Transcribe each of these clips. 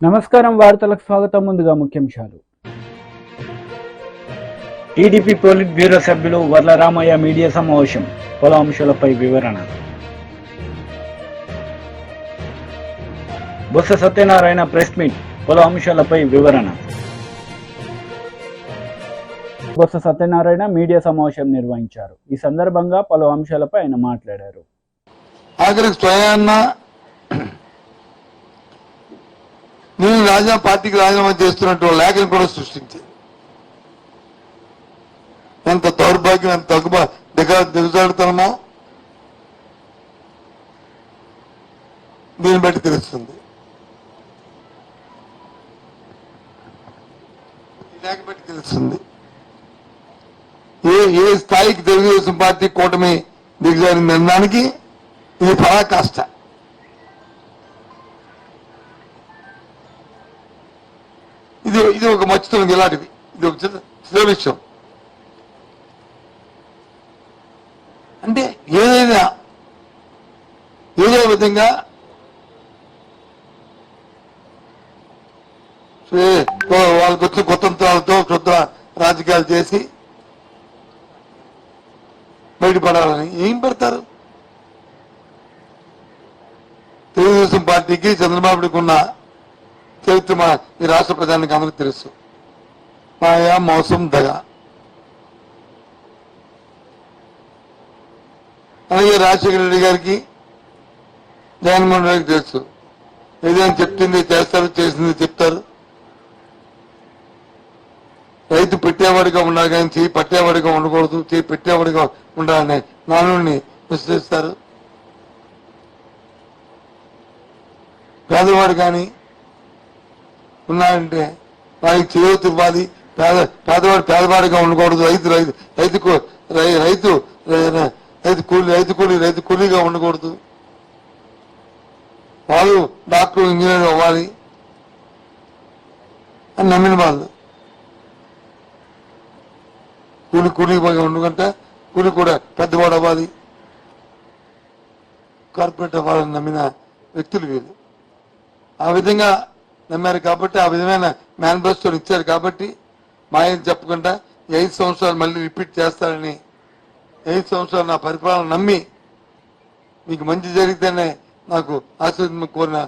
నమస్కారం, వార్తలకు స్వాగతం. ముందుగా ముఖ్యాంశాలు. టీడీపీ పోలిట్ బ్యూరో సభ్యులు వర్ల రామయ్య మీడియా సమావేశం, పలు అంశాలపై వివరణ. బొత్స సత్యనారాయణ ప్రెస్ మీట్, పలు అంశాలపై వివరణ. బొత్స సత్యనారాయణ మీడియా సమావేశం నిర్వహించారు. ఈ సందర్భంగా పలు అంశాలపై ఆయన మాట్లాడారు. నేను పార్టీకి రాజీనామా చేస్తున్నట్టు లేఖను కూడా సృష్టించి ఎంత దౌర్భాగ్యం, ఎంత దిగజాడుతామో దీన్ని బట్టి తెలుస్తుంది. లేఖ బట్టి తెలుస్తుంది ఏ స్థాయికి తెలుగుదేశం పార్టీ కూటమి దిగజారింది అనడానికి ఇది పరాకాష్ట. ఇది ఒక మంచితనం, ఇలాంటివి ఇది ఒక చిన్న విషయం. అంటే ఏదైనా ఏదో విధంగా వాళ్ళకి వచ్చిన కుతంత్రాలతో కొత్త రాజకీయాలు చేసి బయటపడాలని ఏం పెడతారు? తెలుగుదేశం పార్టీకి చంద్రబాబుకి ఉన్న చరిత్ర ఈ రాష్ట్ర ప్రజానికి అందరికీ తెలుసు. మాయా, మోసం, దగ. అలాగే రాజశేఖర రెడ్డి గారికి, జగన్మోహన్ రెడ్డికి తెలుసు. ఏదైనా చెప్తుంది చేస్తారు, చేసింది చెప్తారు. రైతు పెట్టేవాడిగా ఉండాలి కానీ చేయి పట్టేవాడిగా ఉండకూడదు, చేయి పెట్టేవాడిగా ఉండాలని నానుడిని విశ్లేషిస్తారు. పేదవాడు కానీ ఉన్నాడంటే వారికి చేయూత ఇవ్వాలి. పేదవాడు పేదవాడిగా ఉండకూడదు. రైతు కూలీగా ఉండకూడదు. వాళ్ళు డాక్టర్, ఇంజనీర్ అవ్వాలి అని నమ్మిన వాళ్ళు. కూలీగా ఉండకంటే కూలి కూడా పెద్దవాడు అవ్వాలి, కార్పొరేట్ అవ్వాలని నమ్మిన వ్యక్తులు వీళ్ళు. ఆ విధంగా నమ్మారు కాబట్టి, ఆ విధమైన మేనిఫెస్టోని ఇచ్చారు కాబట్టి, మాయం చెప్పకుండా 5 సంవత్సరాలు మళ్ళీ రిపీట్ చేస్తారని, 5 సంవత్సరాలు నా పరిపాలన నమ్మి మీకు మంచి జరిగితేనే నాకు ఆశీర్వాదం కోరిన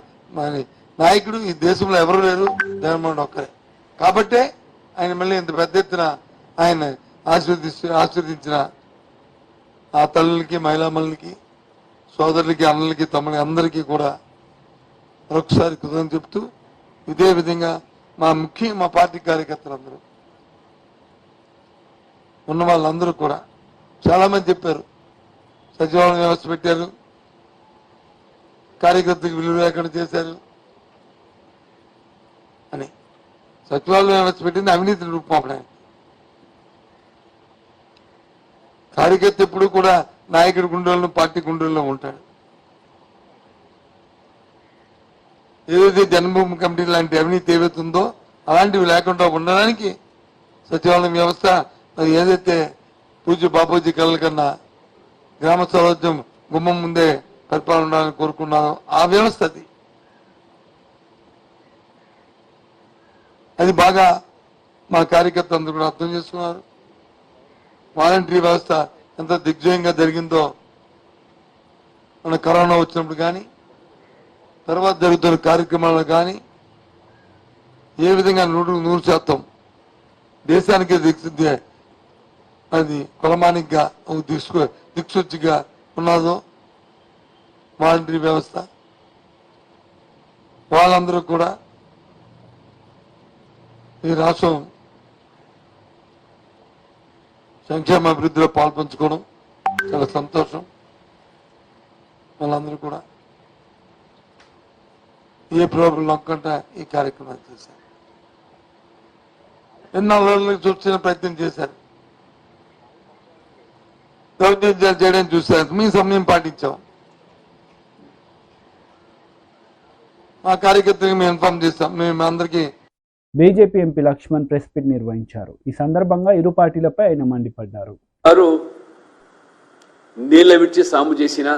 నాయకుడు ఈ దేశంలో ఎవరు లేరు, జగన్మోహన్ ఒక్కరే. కాబట్టే ఆయన మళ్ళీ ఇంత పెద్ద ఎత్తున ఆయన ఆశీర్వదించిన ఆ తల్లులకి, మహిళామణులకి, సోదరులకి, అన్నలకి, తమ్ములకి అందరికీ కూడా మరొకసారి కృతజ్ఞతలు చెప్తూ, ఇదే విధంగా మా పార్టీ కార్యకర్తలందరూ ఉన్న వాళ్ళందరూ కూడా చాలా మంది చెప్పారు, సచివాలయం వ్యవస్థ పెట్టారు, కార్యకర్తలకు విలువ లేకుండా చేశారు అని. సచివాలయం వ్యవస్థ పెట్టింది అవినీతి రూపమాపడానికి. కార్యకర్త ఎప్పుడు కూడా నాయకుడి గుండెల్లో, పార్టీ గుండెల్లో ఉంటాడు. ఏదైతే జన్మభూమి కమిటీ లాంటి అవినీతి ఏవైతుందో అలాంటివి లేకుండా ఉండడానికి సచివాలయం వ్యవస్థ, మరి ఏదైతే పూజ్య బాపూజీ కళల కన్నా గ్రామ స్వరాజ్యం గుమ్మం ముందే పరిపాలన ఉండాలని కోరుకున్నారో ఆ వ్యవస్థ అది బాగా మా కార్యకర్తలు అందరూ కూడా అర్థం చేసుకున్నారు. వాలంటరీ వ్యవస్థ ఎంత దిగ్విజయంగా జరిగిందో మన కరోనా వచ్చినప్పుడు కానీ, తర్వాత జరుగుతున్న కార్యక్రమాలు కానీ ఏ విధంగా 100% దేశానికి అది కులమానికిగా దిక్సూచిగా ఉన్నదో వాలంటరీ వ్యవస్థ, వాళ్ళందరూ కూడా ఈ రాష్ట్రం సంక్షేమ అభివృద్ధిలో పాల్పంచుకోవడం చాలా సంతోషం. వాళ్ళందరూ కూడా ఏ ప్రోగ్రాం నొక్కంట ఈ కార్యక్రమాలు చేశారు. ఎన్నోళ్ళకి చూసిన ప్రయత్నం చేశారు, దౌర్జన్యాలు చేయడానికి చూశారు. మీ సమయం పాటించాం. మా కార్యకర్తలకు మేము ఇన్ఫార్మ్ చేస్తాం. మేము అందరికీ. BJP MP Lakshman press meet నిర్వహించారు. ఈ సందర్భంగా ఇరు పార్టీలపై ఆయన మండిపడ్డారు. నీళ్ల విడిచి సాము చేసిన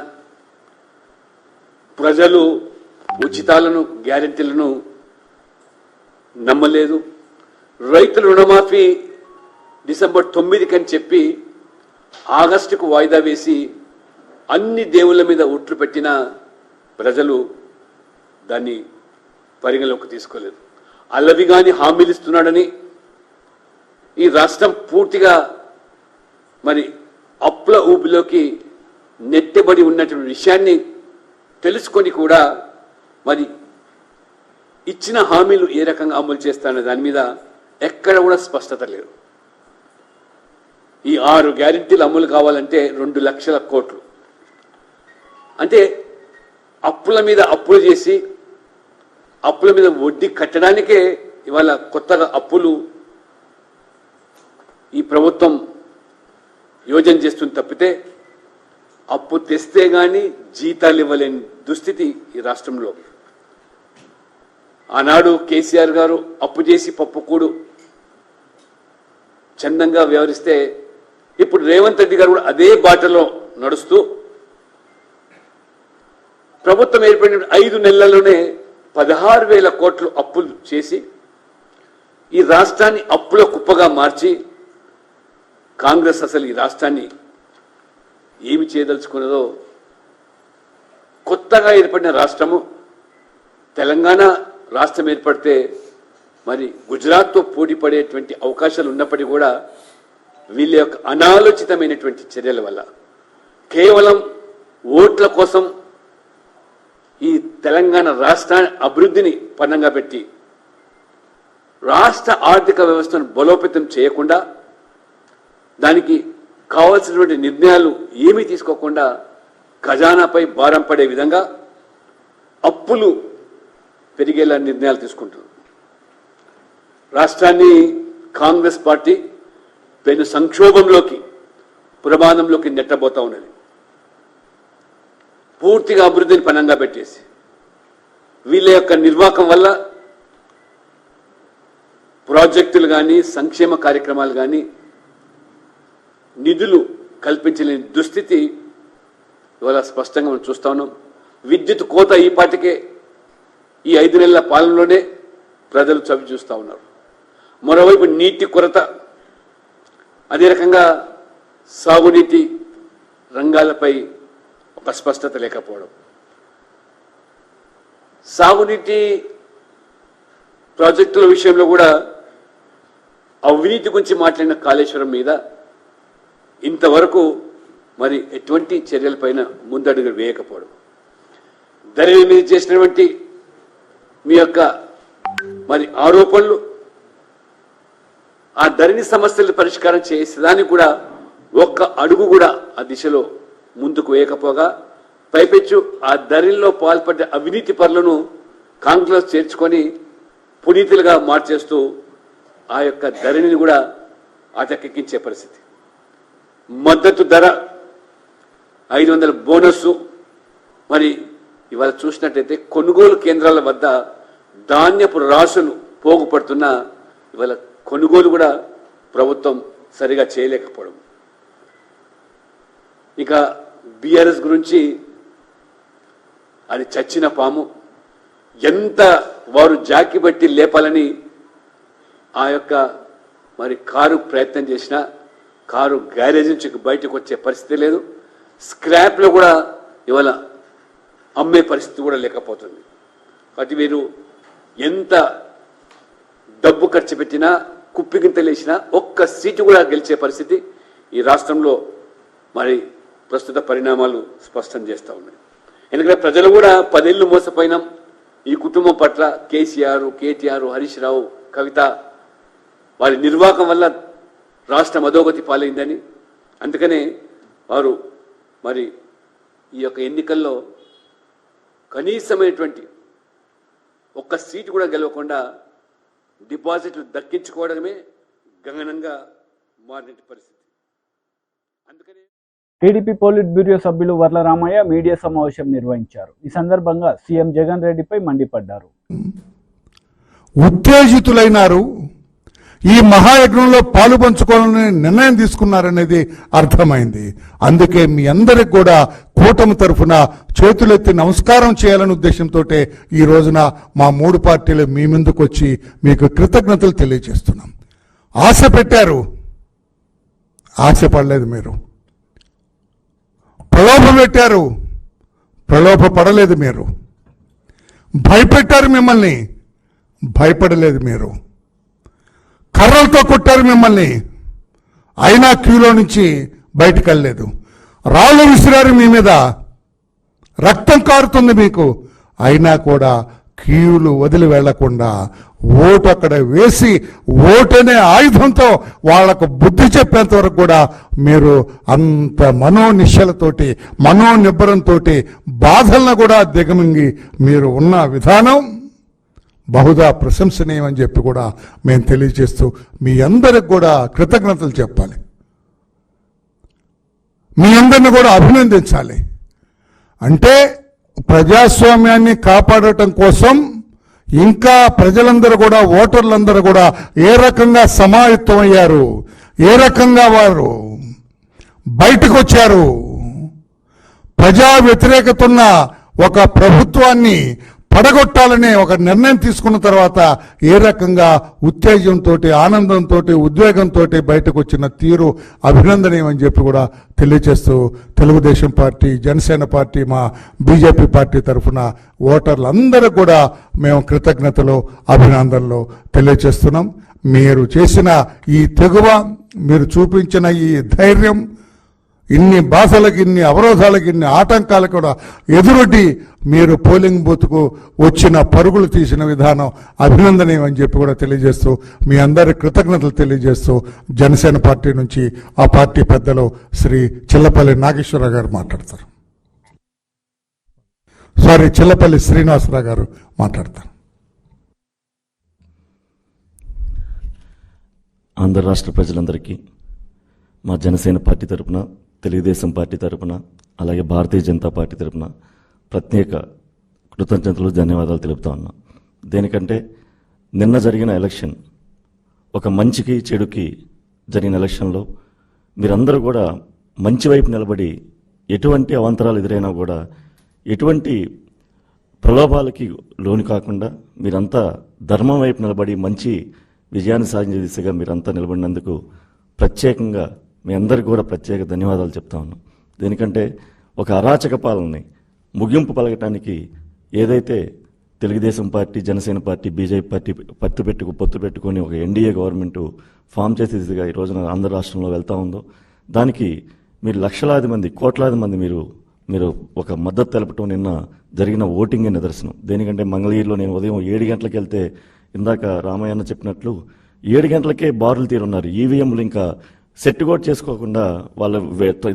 ప్రజలు ఉచితాలను, గ్యారెంటీలను నమ్మలేదు. రైతుల రుణమాఫీ డిసెంబర్ 9 అని చెప్పి ఆగస్టుకు వాయిదా వేసి అన్ని దేవుళ్ళ మీద ఒట్లు పెట్టిన ప్రజలు దాన్ని పరిగణలోకి తీసుకోలేదు. అల్లవిగాని హామీలు ఇస్తున్నాడని ఈ రాష్ట్రం పూర్తిగా మరి అప్పుల ఊపిలోకి నెట్టబడి ఉన్నటువంటి విషయాన్ని తెలుసుకొని కూడా మరి ఇచ్చిన హామీలు ఏ రకంగా అమలు చేస్తారనే దాని మీద ఎక్కడ కూడా స్పష్టత లేదు. ఈ 6 గ్యారెంటీలు అమలు కావాలంటే 2 లక్షల కోట్లు, అంటే అప్పుల మీద అప్పులు చేసి అప్పుల మీద వడ్డీ కట్టడానికే ఇవాళ కొత్తగా అప్పులు ఈ ప్రభుత్వం యోజన చేస్తుంది తప్పితే అప్పు తెస్తే గాని జీతాలు ఇవ్వలేని దుస్థితి ఈ రాష్ట్రంలో. ఆనాడు కేసీఆర్ గారు అప్పు చేసి పప్పుకూడు చందంగా వ్యవహరిస్తే ఇప్పుడు రేవంత్ రెడ్డి గారు కూడా అదే బాటలో నడుస్తూ ప్రభుత్వం ఏర్పడిన 5 నెలల్లోనే 16,000 కోట్లు అప్పులు చేసి ఈ రాష్ట్రాన్ని అప్పుల కుప్పగా మార్చి కాంగ్రెస్ అసలు ఈ రాష్ట్రాన్ని ఏమి చేయదలుచుకున్నదో, కొత్తగా ఏర్పడిన రాష్ట్రము తెలంగాణ రాష్ట్రం ఏర్పడితే మరి గుజరాత్తో పోటీ పడేటువంటి అవకాశాలు ఉన్నప్పటికీ కూడా వీళ్ళ యొక్క అనాలోచితమైనటువంటి చర్యల వల్ల కేవలం ఓట్ల కోసం ఈ తెలంగాణ రాష్ట్ర అభివృద్ధిని పన్నంగా పెట్టి రాష్ట్ర ఆర్థిక వ్యవస్థను బలోపేతం చేయకుండా దానికి కావాల్సినటువంటి నిర్ణయాలు ఏమీ తీసుకోకుండా ఖజానాపై భారం పడే విధంగా అప్పులు పెరిగేలా నిర్ణయాలు తీసుకుంటున్నారు. రాష్ట్రాన్ని కాంగ్రెస్ పార్టీ పెను సంక్షోభంలోకి పురమానంలోకి నెట్టబోతా ఉన్నది. పూర్తిగా అభివృద్ధిని పనంగా పెట్టేసి వీళ్ళ యొక్క నిర్వాహకం వల్ల ప్రాజెక్టులు కానీ సంక్షేమ కార్యక్రమాలు కానీ నిధులు కల్పించలేని దుస్థితి ఇవాళ స్పష్టంగా మనం చూస్తా ఉన్నాం. విద్యుత్ కోత ఈ పాటికే ఈ 5 నెలల పాలనలోనే ప్రజలు చవి చూస్తూ ఉన్నారు. మరోవైపు నీటి కొరత, అదే రకంగా సాగునీటి రంగాలపై ఒక స్పష్టత లేకపోవడం, సాగునీటి ప్రాజెక్టుల విషయంలో కూడా అవినీతి గురించి మాట్లాడిన కాళేశ్వరం మీద ఇంతవరకు మరి ఎటువంటి చర్యలపైన ముందడుగు వేయకపోవడం, ధరణి మీద చేసినటువంటి మీ యొక్క మరి ఆరోపణలు, ఆ ధరణి సమస్యలు పరిష్కారం చేసేదానికి కూడా ఒక్క అడుగు కూడా ఆ దిశలో ముందుకు వేయకపోగా పైపెచ్చు ఆ ధరణిలో పాల్పడ్డ అవినీతి పరులను కాంగ్రెస్ చేర్చుకొని పునీతులుగా మార్చేస్తూ ఆ యొక్క ధరణిని కూడా అటకెక్కించే పరిస్థితి. మద్దతు ధర 500 బోనస్సు, మరి ఇవాళ చూసినట్టయితే కొనుగోలు కేంద్రాల వద్ద ధాన్యపు రాసులు పోగుపడుతున్న ఇవాళ కొనుగోలు కూడా ప్రభుత్వం సరిగా చేయలేకపోవడం. ఇక బీఆర్ఎస్ గురించి అది చచ్చిన పాము, ఎంత వారు జాకి బట్టి లేపాలని ఆ యొక్క మరి కారు ప్రయత్నం చేసినా కారు గ్యారేజ్ నుంచి బయటకు వచ్చే పరిస్థితి లేదు. స్క్రాప్లో కూడా ఇవాళ అమ్మే పరిస్థితి కూడా లేకపోతుంది. కాబట్టి వీరు ఎంత డబ్బు ఖర్చు పెట్టినా కుప్పిగింతలేసినా ఒక్క సీటు కూడా గెలిచే పరిస్థితి ఈ రాష్ట్రంలో మరి ప్రస్తుత పరిణామాలు స్పష్టం చేస్తూ ఉన్నాయి. ఎందుకంటే ప్రజలు కూడా 10 ఏళ్ళు మోసపోయినాం ఈ కుటుంబం పట్ల. కేసీఆర్, కేటీఆర్, హరీష్ రావు, కవిత వారి నిర్వాహకం వల్ల రాష్ట్రం అధోగతి పాలైందని, అందుకనే వారు మరి ఈ యొక్క ఎన్నికల్లో కనీసమైనటువంటి ఒక్క సీటు కూడా గెలవకుండా డిపాజిట్లు దక్కించుకోవడమే గగనంగా మారిన పరిస్థితి. అందుకనే టీడీపీ పోలిట్ బ్యూరో సభ్యులు వర్ల రామయ్య మీడియా సమావేశం నిర్వహించారు. ఈ సందర్భంగా సీఎం జగన్ రెడ్డిపై మండిపడ్డారు. ఉత్తేజితులైనారు, ఈ మహాయజ్ఞంలో పాలు పంచుకోవాలని నిర్ణయం తీసుకున్నారనేది అర్థమైంది. అందుకే మీ అందరికి కూడా కూటమి తరఫున చేతులెత్తి నమస్కారం చేయాలనే ఉద్దేశంతో ఈ రోజున మా 3 పార్టీలు మీ ముందుకు వచ్చి మీకు కృతజ్ఞతలు తెలియజేస్తున్నాం. ఆశ పెట్టారు, ఆశపడలేదు. మీరు ప్రలోభ పెట్టారు, ప్రలోభ పడలేదు. మీరు భయపెట్టారు, మిమ్మల్ని భయపడలేదు. మీరు కర్రలతో కొట్టారు మిమ్మల్ని, అయినా క్యూలో నుంచి బయటకు వెళ్ళలేదు. రాళ్ళు విసిరారు మీ మీద, రక్తం కారుతుంది మీకు, అయినా కూడా క్యూలు వదిలి వెళ్లకుండా ఓటు అక్కడ వేసి ఓటనే ఆయుధంతో వాళ్లకు బుద్ధి చెప్పేంత వరకు కూడా మీరు అంత మనోనిశ్చలతోటి మనోనిబ్బరంతో బాధలను కూడా దిగమింగి మీరు ఉన్న విధానం బహుదా ప్రశంసనీయమని చెప్పి కూడా మేము తెలియజేస్తూ మీ అందరికి కూడా కృతజ్ఞతలు చెప్పాలి, మీ అందరిని కూడా అభినందించాలి. అంటే ప్రజాస్వామ్యాన్ని కాపాడటం కోసం ఇంకా ప్రజలందరూ కూడా ఓటర్లందరూ కూడా ఏ రకంగా సమాయత్తమయ్యారు, ఏ రకంగా వారు బయటకు వచ్చారు, ప్రజా వ్యతిరేకత ఉన్న ఒక ప్రభుత్వాన్ని పడగొట్టాలనే ఒక నిర్ణయం తీసుకున్న తర్వాత ఏ రకంగా ఉత్తేజంతో ఆనందంతో ఉద్వేగంతో బయటకు వచ్చిన తీరు అభినందనీయమని చెప్పి కూడా తెలియజేస్తూ తెలుగుదేశం పార్టీ, జనసేన పార్టీ, మా బీజేపీ పార్టీ తరఫున ఓటర్లందరూ కూడా మేము కృతజ్ఞతలు అభినందనలు తెలియజేస్తున్నాం. మీరు చేసిన ఈ తెగువ, మీరు చూపించిన ఈ ధైర్యం, ఇన్ని బాధలకు, ఇన్ని అవరోధాలకు, ఇన్ని ఆటంకాలకు కూడా ఎదురొడ్డి మీరు పోలింగ్ బూత్కు వచ్చిన పరుగులు తీసిన విధానం అభినందనీయం అని చెప్పి కూడా తెలియజేస్తూ మీ అందరి కృతజ్ఞతలు తెలియజేస్తూ జనసేన పార్టీ నుంచి ఆ పార్టీ పెద్దలు శ్రీ చిల్లపల్లి నాగేశ్వరరావు గారు మాట్లాడతారు. చిల్లపల్లి శ్రీనివాసరావు గారు మాట్లాడతారు. ఆంధ్ర రాష్ట్ర ప్రజలందరికీ మా జనసేన పార్టీ తరపున, తెలుగుదేశం పార్టీ తరపున, అలాగే భారతీయ జనతా పార్టీ తరపున ప్రత్యేక కృతజ్ఞతలు, ధన్యవాదాలు తెలుపుతా ఉన్నాం. దేనికంటే నిన్న జరిగిన ఎలక్షన్ ఒక మంచికి చెడుకి జరిగిన ఎలక్షన్లో మీరందరూ కూడా మంచి వైపు నిలబడి ఎటువంటి అవాంతరాలు ఎదురైనా కూడా ఎటువంటి ప్రలోభాలకి లోను కాకుండా మీరంతా ధర్మం వైపు నిలబడి మంచి విజయాన్ని సాధించే దిశగా మీరంతా నిలబడినందుకు ప్రత్యేకంగా మీ అందరికీ కూడా ప్రత్యేక ధన్యవాదాలు చెప్తా ఉన్నాం. దేనికంటే ఒక అరాచక పాలనని ముగింపు పలకటానికి ఏదైతే Telugu Desam party, Janasena party, BJP party పొత్తు పెట్టుకొని ఒక ఎన్డీఏ గవర్నమెంట్ ఫామ్ చేసే దిశగా ఈ రోజున ఆంధ్ర రాష్ట్రంలో వెళ్తా ఉందో దానికి మీరు లక్షలాది మంది, కోట్లాది మంది మీరు ఒక మద్దతు తెలపటం నిన్న జరిగిన ఓటింగే నిదర్శనం. దేనికంటే మంగళగిరిలో నేను ఉదయం 7 గంటలకు వెళ్తే ఇందాక రామయ్యన్న చెప్పినట్లు 7 గంటలకే బారులు తీరున్నారు. ఈవీఎంలు ఇంకా సెట్ కూడా చేసుకోకుండా వాళ్ళు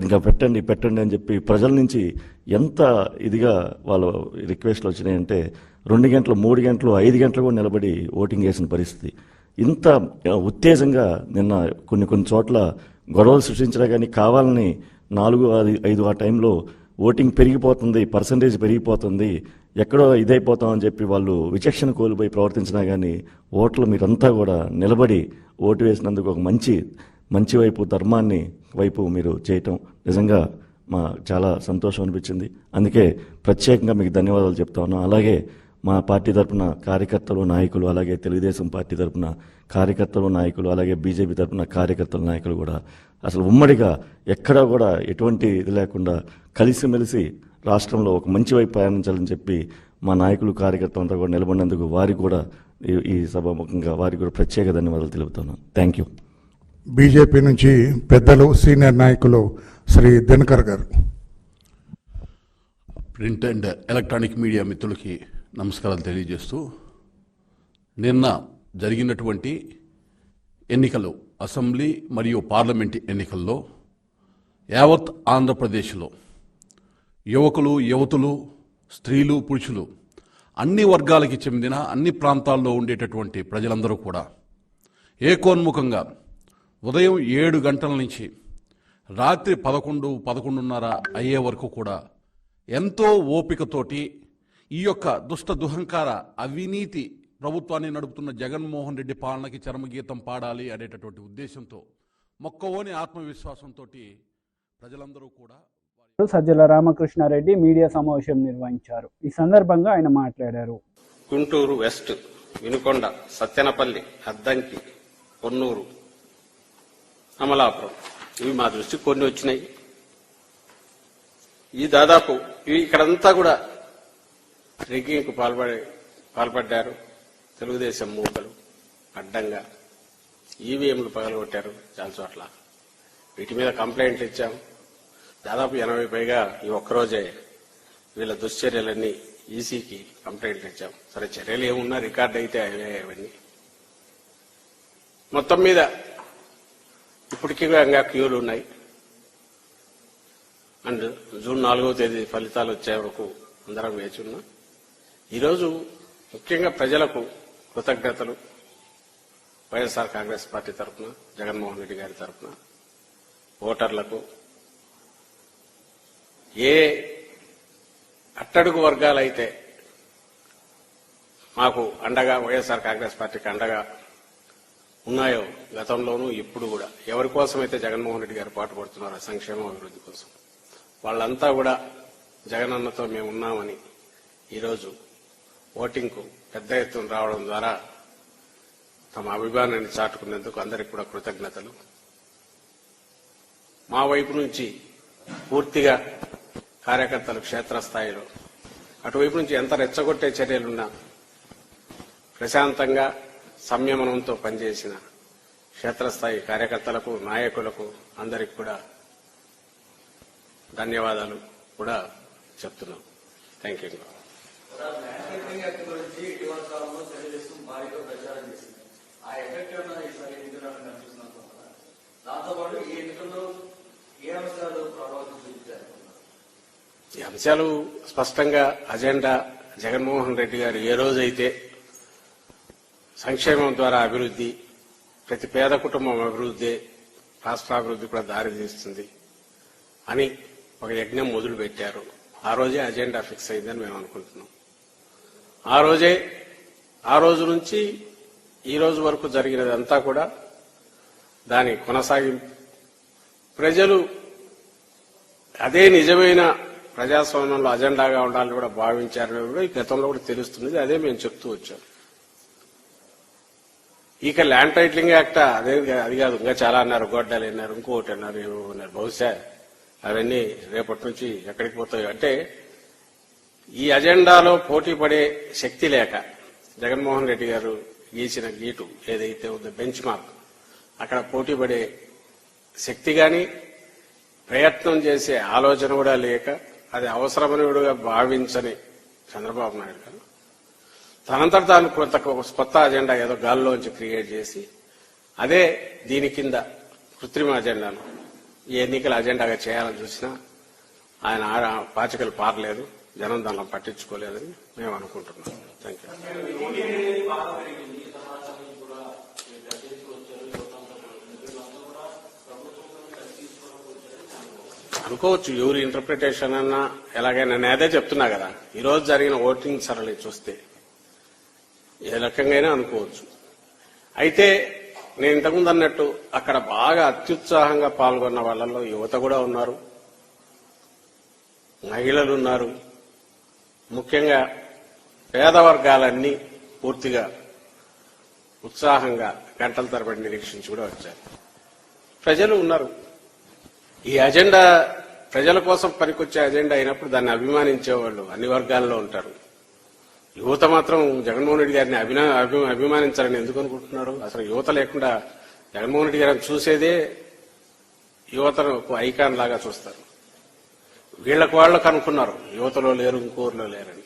ఇంకా పెట్టండి అని చెప్పి ప్రజల నుంచి ఎంత ఇదిగా వాళ్ళ రిక్వెస్ట్లు వచ్చినాయంటే 2 గంటలు, 3 గంటలు, 5 గంటలు కూడా నిలబడి ఓటింగ్ చేసిన పరిస్థితి. ఇంత ఉత్తేజంగా నిన్న కొన్ని చోట్ల గొడవలు సృష్టించినా కానీ కావాలని 4-5 ఆ టైంలో ఓటింగ్ పెరిగిపోతుంది, పర్సంటేజ్ పెరిగిపోతుంది, ఎక్కడో ఇదైపోతామని చెప్పి వాళ్ళు విచక్షణ కోల్పోయి ప్రవర్తించినా కానీ ఓట్లు మీరంతా కూడా నిలబడి ఓటు వేసినందుకు ఒక మంచి వైపు, ధర్మాన్ని వైపు మీరు చేయటం నిజంగా మా చాలా సంతోషం అనిపించింది. అందుకే ప్రత్యేకంగా మీకు ధన్యవాదాలు చెప్తా ఉన్నాం. అలాగే మా పార్టీ తరఫున కార్యకర్తలు, నాయకులు, అలాగే తెలుగుదేశం పార్టీ తరఫున కార్యకర్తలు, నాయకులు, అలాగే బీజేపీ తరఫున కార్యకర్తలు, నాయకులు కూడా అసలు ఉమ్మడిగా ఎక్కడా కూడా ఎటువంటి ఇది లేకుండా కలిసిమెలిసి రాష్ట్రంలో ఒక మంచి వైపు ప్రయాణించాలని చెప్పి మా నాయకులు, కార్యకర్తలంతా కూడా నిలబడినందుకు వారికి కూడా ఈ సభాముఖంగా వారికి కూడా ప్రత్యేక ధన్యవాదాలు తెలుపుతున్నాను. Thank you. బీజేపీ నుంచి పెద్దలు, సీనియర్ నాయకులు శ్రీ దినకర్ గారు. ప్రింట్ అండ్ ఎలక్ట్రానిక్ మీడియా మిత్రులకి నమస్కారాలు తెలియజేస్తూ, నిన్న జరిగినటువంటి ఎన్నికలు, అసెంబ్లీ మరియు పార్లమెంట్ ఎన్నికల్లో యావత్ ఆంధ్రప్రదేశ్లో యువకులు, యువతులు, స్త్రీలు, పురుషులు అన్ని వర్గాలకి చెందిన అన్ని ప్రాంతాల్లో ఉండేటటువంటి ప్రజలందరూ కూడా ఏకోన్ముఖంగా ఉదయం 7 గంటల నుంచి రాత్రి 11-11:30 అయ్యే వరకు కూడా ఎంతో ఓపికతోటి ఈ యొక్క దుష్ట దుహంకార అవినీతి ప్రభుత్వాన్ని నడుపుతున్న జగన్మోహన్ రెడ్డి పాలనకి చరమగీతం పాడాలి అనేటటువంటి ఉద్దేశంతో మొక్కవోని ఆత్మవిశ్వాసంతో ప్రజలందరూ కూడా సజ్జల రామకృష్ణారెడ్డి మీడియా సమావేశం నిర్వహించారు. ఈ సందర్భంగా ఆయన మాట్లాడారు. గుంటూరు వెస్ట్, వినుకొండ, సత్తెనపల్లి, అద్దంకి, పొన్నూరు, అమలాపురం ఇవి మా దృష్టికి కొన్ని వచ్చినాయి. ఈ దాదాపు ఇక్కడంతా కూడా రిగ్గింగ్కు పాల్పడ్డారు. తెలుగుదేశం మూకలు అడ్డంగా ఈవీఎంలు పగలగొట్టారు చాలా చోట్ల. వీటి మీద కంప్లైంట్లు ఇచ్చాం. దాదాపు 80 పైగా ఈ ఒక్కరోజే వీళ్ళ దుశ్చర్యలన్నీ ఈసీకి కంప్లైంట్లు ఇచ్చాం. సరే చర్యలు ఏమున్నా రికార్డు అయితే అవన్నీ మొత్తం మీద ఇప్పటికీ ఇంకా క్యూలు ఉన్నాయి. అండ్ జూన్ 4వ తేదీ ఫలితాలు వచ్చే వరకు అందరం వేచి ఉన్నాం. ఈరోజు ముఖ్యంగా ప్రజలకు కృతజ్ఞతలు. వైఎస్ఆర్ కాంగ్రెస్ పార్టీ తరఫున, జగన్మోహన్ రెడ్డి గారి తరఫున ఓటర్లకు, ఏ అట్టడుగు వర్గాలైతే మాకు అండగా వైఎస్ఆర్ కాంగ్రెస్ పార్టీకి అండగా ఉన్నాయో గతంలోనూ ఇప్పుడు కూడా ఎవరి కోసమైతే జగన్మోహన్ రెడ్డి గారు పాటుపడుతున్నారో సంక్షేమ అభివృద్ధి కోసం వాళ్ళంతా కూడా జగనన్నతో మేము ఉన్నామని ఈరోజు ఓటింగ్కు పెద్ద ఎత్తున రావడం ద్వారా తమ అభిమానాన్ని చాటుకునేందుకు అందరికీ కూడా కృతజ్ఞతలు. మా వైపు నుంచి పూర్తిగా కార్యకర్తలు క్షేత్రస్థాయిలో అటువైపు నుంచి ఎంత రెచ్చగొట్టే చర్యలున్నా ప్రశాంతంగా సంయమనంతో పనిచేసిన క్షేత్రస్థాయి కార్యకర్తలకు, నాయకులకు అందరికీ కూడా ధన్యవాదాలు కూడా చెప్తున్నాం. Thank you. ఈ అంశాలు స్పష్టంగా అజెండా జగన్మోహన్ రెడ్డి గారు ఏ రోజైతే సంక్షేమం ద్వారా అభివృద్ధి, ప్రతి పేద కుటుంబం అభివృద్ధి, రాష్ట్రాభివృద్ధి కూడా దారితీస్తుంది అని ఒక యజ్ఞం మొదలు పెట్టారు. ఆ రోజే అజెండా ఫిక్స్ అయిందని మేము అనుకుంటున్నాం. ఆ రోజు నుంచి ఈ రోజు వరకు జరిగినదంతా కూడా దాని కొనసాగింపు. ప్రజలు అదే నిజమైన ప్రజాస్వామ్యంలో అజెండాగా ఉండాలని కూడా భావించారని కూడా ఈ గతంలో కూడా తెలుస్తుంది. అదే మేము చెప్తూ వచ్చాం. ఇక ల్యాండ్ టైటిలింగ్ యాక్ట్ అది కాదు, ఇంకా చాలా అన్నారు. గొడ్డలు అన్నారు, ఇంకొకటి అన్నారు, ఏమో అన్నారు. బహుశా అవన్నీ రేపటి నుంచి ఎక్కడికి పోతాయో. అంటే ఈ అజెండాలో పోటీ పడే శక్తి లేక జగన్మోహన్ రెడ్డి గారు గీసిన గీటు ఏదైతే ఉందో బెంచ్ మార్క్, అక్కడ పోటీ పడే శక్తి గాని ప్రయత్నం చేసే ఆలోచన కూడా లేక అది అవసరమనిగా భావించని చంద్రబాబు నాయుడు గారు తనంతట తాను కొత్త అజెండా ఏదో గాల్లోంచి క్రియేట్ చేసి అదే దీని కింద కృత్రిమ అజెండాను ఈ ఎన్నికల అజెండాగా చేయాలని చూసినా ఆయన పాచికలు పారలేదు, జనం దానిలో పట్టించుకోలేదని మేము అనుకుంటున్నాం. Thank you. అనుకోవచ్చు ఎవరి ఇంటర్ప్రిటేషన్ అన్నా ఎలాగైనా. నేను అదే చెప్తున్నా కదా, ఈరోజు జరిగిన ఓటింగ్ సరళి చూస్తే ఏ రకంగా అనుకోవచ్చు. అయితే నేను ఇంతకుముందు అన్నట్టు అక్కడ బాగా అత్యుత్సాహంగా పాల్గొన్న వాళ్ళలో యువత కూడా ఉన్నారు, మహిళలు ఉన్నారు. ముఖ్యంగా పేద వర్గాలన్నీ పూర్తిగా ఉత్సాహంగా గంటల తరబడి నిరీక్షించి కూడా వచ్చారు. ప్రజలు ఉన్నారు. ఈ అజెండా ప్రజల కోసం పనికొచ్చే అజెండా అయినప్పుడు దాన్ని అభిమానించే వాళ్ళు అన్ని వర్గాల్లో ఉంటారు. యువత మాత్రం జగన్మోహన్ రెడ్డి గారిని అభిమానించాలని ఎందుకు అనుకుంటున్నారు? అసలు యువత లేకుండా జగన్మోహన్ రెడ్డి గారిని చూసేదే యువతను ఐకాన్ లాగా చూస్తారు. వాళ్ళకు అనుకున్నారు యువతలో లేరు, ఇంకోరులో లేరని.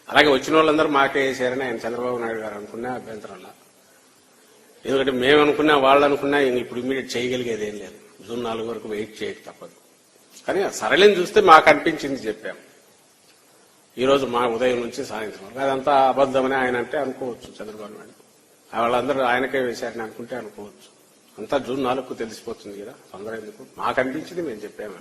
అలాగే వచ్చిన వాళ్ళందరూ మాకే వేసారని ఆయన చంద్రబాబు నాయుడు గారు అనుకున్నా అభ్యంతరంలా. ఎందుకంటే మేము అనుకున్నా, వాళ్ళు అనుకున్నా ఇప్పుడు ఇమీడియట్ చేయగలిగేది ఏం లేదు. జూన్ 4 వరకు వెయిట్ చేయక తప్పదు. కానీ సరళిని చూస్తే మాకు అనిపించింది చెప్పాం. ఈరోజు మా ఉదయం నుంచి సాయంత్రం వరకు అదంతా అబద్దమని ఆయన అంటే అనుకోవచ్చు చంద్రబాబు నాయుడు. వాళ్ళందరూ ఆయనకే వేశారని అనుకుంటే అనుకోవచ్చు. అంతా జూన్ 4కు తెలిసిపోతుంది కదా, తొందర ఎందుకు? మాకు అనిపించింది మేము చెప్పాము.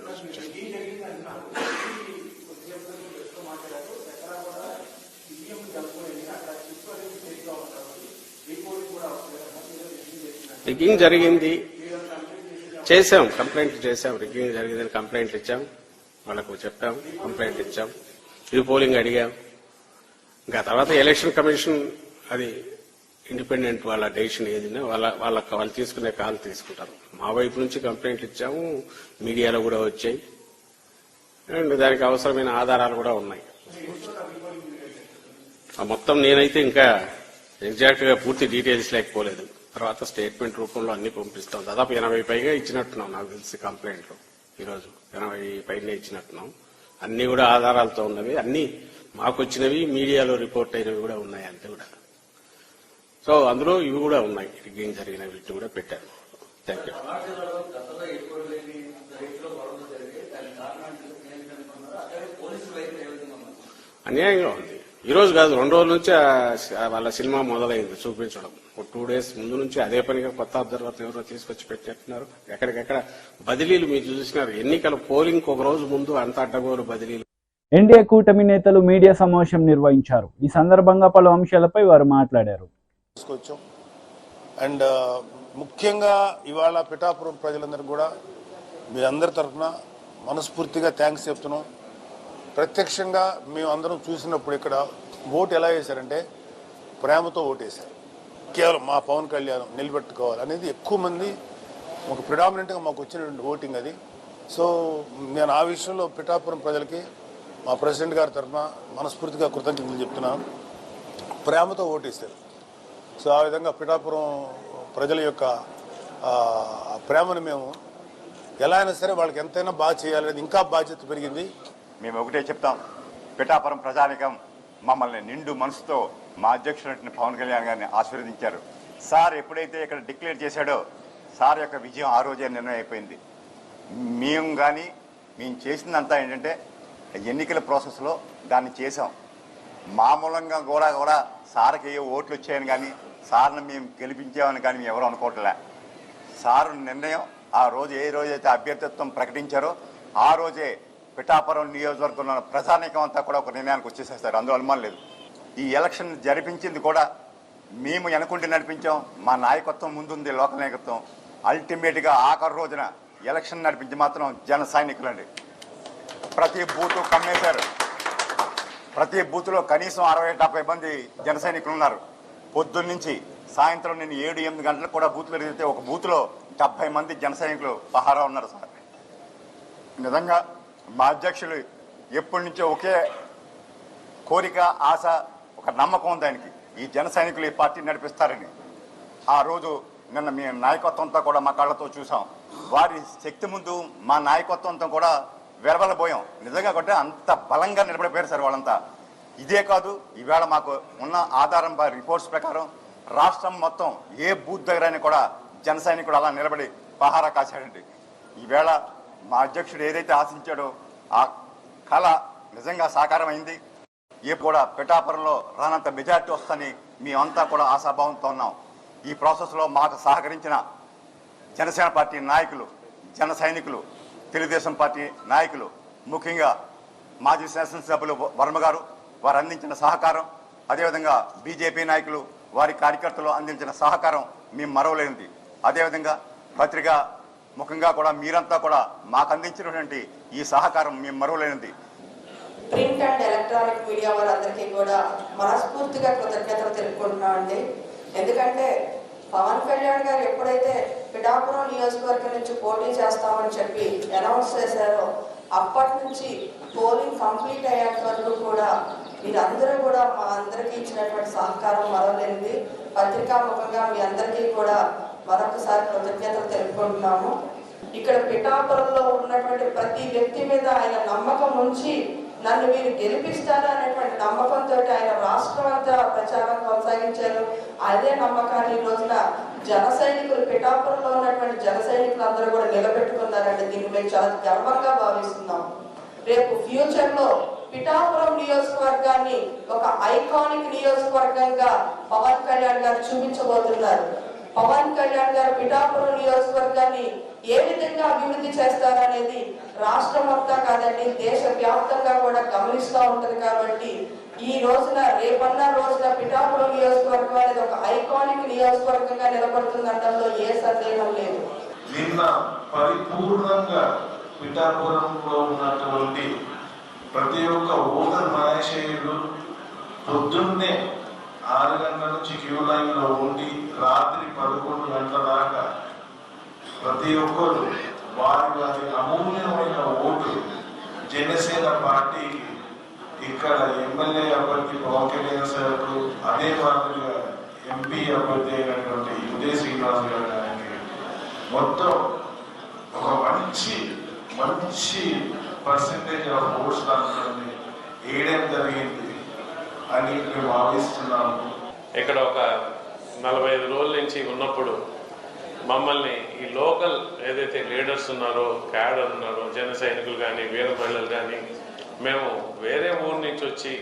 రిగ్గింగ్ జరిగింది చేసాం, కంప్లైంట్ చేసాం, రిగ్గింగ్ జరిగిందని కంప్లైంట్ ఇచ్చాం, వాళ్ళకు చెప్పాం, కంప్లైంట్ ఇచ్చాం, రీపోలింగ్ అడిగాం. ఇంకా తర్వాత ఎలక్షన్ కమిషన్ అది ఇండిపెండెంట్ వాళ్ళ డెసిషన్ ఏదైనా వాళ్ళు తీసుకునే కాల్ తీసుకుంటారు. మా వైపు నుంచి కంప్లైంట్ ఇచ్చాము, మీడియాలో కూడా వచ్చాయి, అండ్ దానికి అవసరమైన ఆధారాలు కూడా ఉన్నాయి. మొత్తం నేనైతే ఇంకా ఎగ్జాక్ట్ గా పూర్తి డీటెయిల్స్ లేకపోలేదు. తర్వాత స్టేట్మెంట్ రూపంలో అన్ని పంపిస్తాం. దాదాపు 80 పైగా ఇచ్చినట్టున్నాం నాకు తెలిసి కంప్లైంట్లు. ఈరోజు 80 పైన ఇచ్చినట్టున్నాం. అన్ని కూడా ఆధారాలతో ఉన్నవి, అన్ని మాకు వచ్చినవి, మీడియాలో రిపోర్ట్ అయినవి కూడా ఉన్నాయి అంతే కూడా. సో అందులో ఇవి కూడా ఉన్నాయి, రిగ్గింగ్ జరిగిన వీటిని కూడా పెట్టారు. Thank you. అన్యాయంగా ఉంది. ఈ రోజు కాదు, 2 రోజుల నుంచి వాళ్ళ సినిమా మొదలైంది చూపించడం. 2 days ముందు నుంచి అదే పనిగా కొత్త అబ్జర్వర్లు ఎవరో తీసుకొచ్చి పెట్టేస్తున్నారు. ఎక్కడికెక్కడ బదిలీలు మీరు చూసినారు. ఎన్నికల పోలింగ్ ఒక రోజు ముందు అంత అడ్డగోలు బదిలీలు. ఎన్డీఏ కూటమి నేతలు మీడియా సమావేశం నిర్వహించారు. ఈ సందర్భంగా పలు అంశాలపై వారు మాట్లాడారు. అండ్ ముఖ్యంగా ఇవాళ పిఠాపురం ప్రజలందరూ కూడా మీ అందరి తరఫున మనస్ఫూర్తిగా థ్యాంక్స్ చెప్తున్నాం. ప్రత్యక్షంగా మేము అందరం చూసినప్పుడు ఇక్కడ ఓటు ఎలా వేశారంటే ప్రేమతో ఓటేశారు. కేవలం మా పవన్ కళ్యాణ్ నిలబెట్టుకోవాలి అనేది ఎక్కువ మంది ఒక ప్రిడామినెంట్గా మాకు వచ్చినటువంటి ఓటింగ్ అది. సో నేను ఆ విషయంలో పిఠాపురం ప్రజలకి మా ప్రెసిడెంట్ గారి తరఫున మనస్ఫూర్తిగా కృతజ్ఞతలు చెప్తున్నాను. ప్రేమతో ఓటేశారు. సో ఆ విధంగా పిఠాపురం ప్రజల యొక్క ప్రేమను మేము ఎలా అయినా సరే వాళ్ళకి ఎంతైనా బాగా చేయాలనేది ఇంకా బాధ్యత పెరిగింది. మేము ఒకటే చెప్తాం, పిఠాపురం ప్రజానికం మమ్మల్ని నిండు మనసుతో మా అధ్యక్షుడు పవన్ కళ్యాణ్ గారిని ఆశీర్వదించారు. సార్ ఎప్పుడైతే ఇక్కడ డిక్లేర్ చేశాడో సార్ యొక్క విజయం ఆ రోజే నిర్ణయం అయిపోయింది. మేము చేసిందంతా ఏంటంటే ఎన్నికల ప్రాసెస్లో దాన్ని చేసాం. మామూలంగా కూడా సార్కి ఏ ఓట్లు వచ్చాయని కానీ సార్ని మేము గెలిపించామని కానీ మేము ఎవరు అనుకోవట్లే. సారు నిర్ణయం ఆ రోజు ఏ రోజైతే అభ్యర్థిత్వం ప్రకటించారో ఆ రోజే పిఠాపురం నియోజకవర్గంలో ప్రజానీకం అంతా కూడా ఒక నిర్ణయానికి వచ్చేసేస్తారు. అందులో అనుమానం లేదు. ఈ ఎలక్షన్ జరిపించింది కూడా మేము అనుకుంటే నడిపించాం. మా నాయకత్వం ముందుంది, లోకల్ నాయకత్వం. అల్టిమేట్గా ఆఖరి రోజున ఎలక్షన్ నడిపించి మాత్రం జన సైనికులండి. ప్రతి బూత్ కమ్మేశారు. ప్రతి బూత్లో కనీసం 60-70 మంది జన సైనికులు ఉన్నారు. పొద్దున్న నుంచి సాయంత్రం నేను 7-8 గంటలకు కూడా బూత్లో తిరిగితే ఒక బూత్లో 70 మంది జన సైనికులు పహారా ఉన్నారు సార్. నిజంగా మా అధ్యక్షులు ఎప్పటి నుంచో ఒకే కోరిక, ఆశ, ఒక నమ్మకం ఉంది ఆయనకి, ఈ జన సైనికులు ఈ పార్టీ నడిపిస్తారని. ఆ రోజు నిన్న మీ నాయకత్వంతో కూడా మా కళ్ళతో చూసాం. వారి శక్తి ముందు మా నాయకత్వంతో కూడా వెరవలబోయాం. నిజంగా కొట్టే అంత బలంగా నిలబడిపోయారు సార్ వాళ్ళంతా. ఇదే కాదు, ఈవేళ మాకు ఉన్న ఆధారం రిపోర్ట్స్ ప్రకారం రాష్ట్రం మొత్తం ఏ బూత్ దగ్గరైనా కూడా జన సైనికుడు అలా నిలబడి పహారా కాశాడండి. ఈవేళ మా అధ్యక్షుడు ఏదైతే ఆశించాడో ఆ కళ నిజంగా సాకారం అయింది. ఏ కూడా పిఠాపురంలో రానంత మెజార్టీ వస్తుందని మేమంతా కూడా ఆశాభావంతో ఉన్నాం. ఈ ప్రాసెస్లో మాకు సహకరించిన జనసేన పార్టీ నాయకులు, జన సైనికులు, తెలుగుదేశం పార్టీ నాయకులు, ముఖ్యంగా మాజీ శాసనసభ్యులు వర్మ గారు, వారు అందించిన సహకారం, అదేవిధంగా బీజేపీ నాయకులు, వారి కార్యకర్తలు అందించిన సహకారం మేము మరవలేనిది. అదేవిధంగా పత్రిక ముఖ్యంగా కూడా మీరంతా కూడా మాకు అందించినటువంటి ఈ సహకారం మేము మరవలేనిది. ప్రింట్ అండ్ ఎలక్ట్రానిక్ మీడియా వారందరికీ కూడా మనస్ఫూర్తిగా కృతజ్ఞతలు తెలుపుకుంటున్నామండి. ఎందుకంటే పవన్ కళ్యాణ్ గారు ఎప్పుడైతే పిఠాపురం నియోజకవర్గం నుంచి పోటీ చేస్తామని చెప్పి అనౌన్స్ చేశారో అప్పటి నుంచి పోలింగ్ కంప్లీట్ అయ్యేంత వరకు కూడా మీరందరూ కూడా మా అందరికీ ఇచ్చినటువంటి సహకారం మరవలేనిది. పత్రికాముఖంగా మీ అందరికీ కూడా మరొకసారి కృతజ్ఞతలు తెలుపుకుంటున్నాము. ఇక్కడ పిఠాపురంలో ఉన్నటువంటి ప్రతి వ్యక్తి మీద ఆయన నమ్మకం ఉంచి నన్ను మీరు గెలిపిస్తారు అనేటువంటి నమ్మకంతో ఆయన రాష్ట్రం అంతా ప్రచారం కొనసాగించారు. అదే నమ్మకాన్ని ఈ రోజున జన సైనికులు, పిఠాపురంలో ఉన్నటువంటి జన సైనికులు అందరూ కూడా నిలబెట్టుకున్నారండి. దీన్ని మేము చాలా గర్వంగా భావిస్తున్నాం. రేపు ఫ్యూచర్ లో పిఠాపురం నియోజకవర్గాన్ని ఒక ఐకానిక్ నియోజకవర్గంగా పవన్ కళ్యాణ్ గారు చూపించబోతున్నారు. పవన్ కళ్యాణ్ గారు పిఠాపురం నియోజకవర్గాన్ని ఏ విధంగా అభివృద్ధి చేస్తారనేది రాష్ట్రం మొత్తం కాదండి, దేశ వ్యాప్తంగా కూడా గమనిస్తూ ఉంటది. కాబట్టి ఈ రోజున రేపన్న రోజున పిఠాపురం నియోజకవర్గం అనేది ఒక ఐకానిక్ నియోజకవర్గంగా నిలబడుతుందనడంలో ఏ సందేహం లేదు. నిన్న పరిపూర్ణంగా పిఠాపురంలో ఉన్నటువంటి ప్రతి ఒక్క ఓటర్ మహేశ్వరుడు పొద్దున్నే 6 గంటల నుంచి క్యూ లైన్ లో ఉండి రాత్రి 11 గంటల దాకా ప్రతి ఒక్కరు వారి అమూల్యమైన ఓటు జనసేన పార్టీకి ఇక్కడ ఎమ్మెల్యే అభ్యర్థి పవన్ కళ్యాణ్ సార్, అదే మాదిరిగా ఎంపీ అభ్యర్థి అయినటువంటి ఉదయ్ శ్రీనివాస్ గారికి మొత్తం ఒక మంచి పర్సెంటేజ్ ఆఫ్ ఓట్స్ దాంట్లో వేయడం జరిగింది అని మేము భావిస్తున్నాము. ఇక్కడ ఒక 45 రోజుల నుంచి ఉన్నప్పుడు మమ్మల్ని ఈ లోకల్ ఏదైతే లీడర్స్ ఉన్నారో, క్యాడర్ ఉన్నారో, జన సైనికులు కానీ, వీర మహిళలు కానీ, మేము వేరే ఊరు నుంచి వచ్చి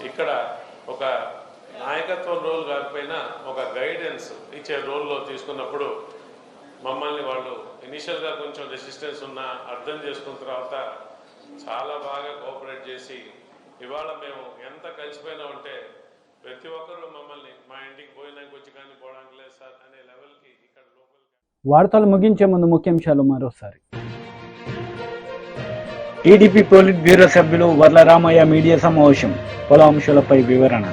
ఇక్కడ ఒక నాయకత్వం రోల్ కాకపోయినా ఒక గైడెన్స్ ఇచ్చే రోల్లో తీసుకున్నప్పుడు మమ్మల్ని వాళ్ళు ఇనిషియల్గా కొంచెం రెసిస్టెన్స్ ఉన్నా అర్థం చేసుకున్న తర్వాత చాలా బాగా కోఆపరేట్ చేసి ఇవాళ మేము ఎంత కలిసిపోయినా ఉంటే ప్రతి ఒక్కరు మమ్మల్ని మా ఇంటికి పోయినాక వచ్చి కానీ పోవడానికి లేదు సార్ అనే లెవెల్కి ఇక్కడ లోకల్. వార్తలు ముగించే ముందు ముఖ్యాంశాలు మరోసారి. టీడీపీ పోలిట్ బ్యూరో సభ్యులు వర్ల రామయ్య మీడియా సమావేశం, పలు అంశాలపై వివరణ.